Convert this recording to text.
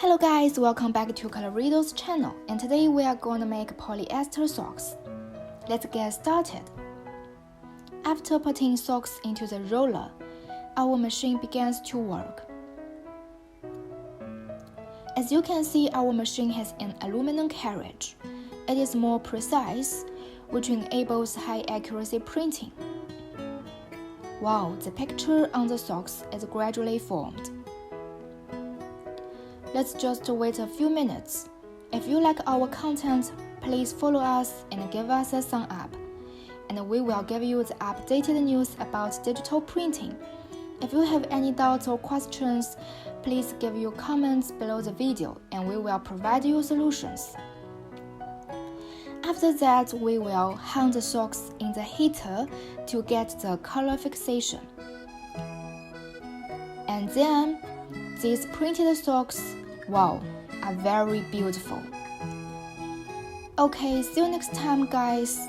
Hello guys, welcome back to Colorido's channel, and today we are going to make polyester socks. Let's get started. After putting socks into the roller, our machine begins to work. As you can see, our machine has an aluminum carriage. It is more precise, which enables high accuracy printing. Wow, the picture on the socks is gradually formed. Let's just wait a few minutes. If you like our content, please follow us and give us a thumbs up. And we will give you the updated news about digital printing. If you have any doubts or questions, please give your comments below the video and we will provide you solutions. After that, we will hang the socks in the heater to get the color fixation. And then, these printed socks, wow, are very beautiful. Okay, see you next time, guys.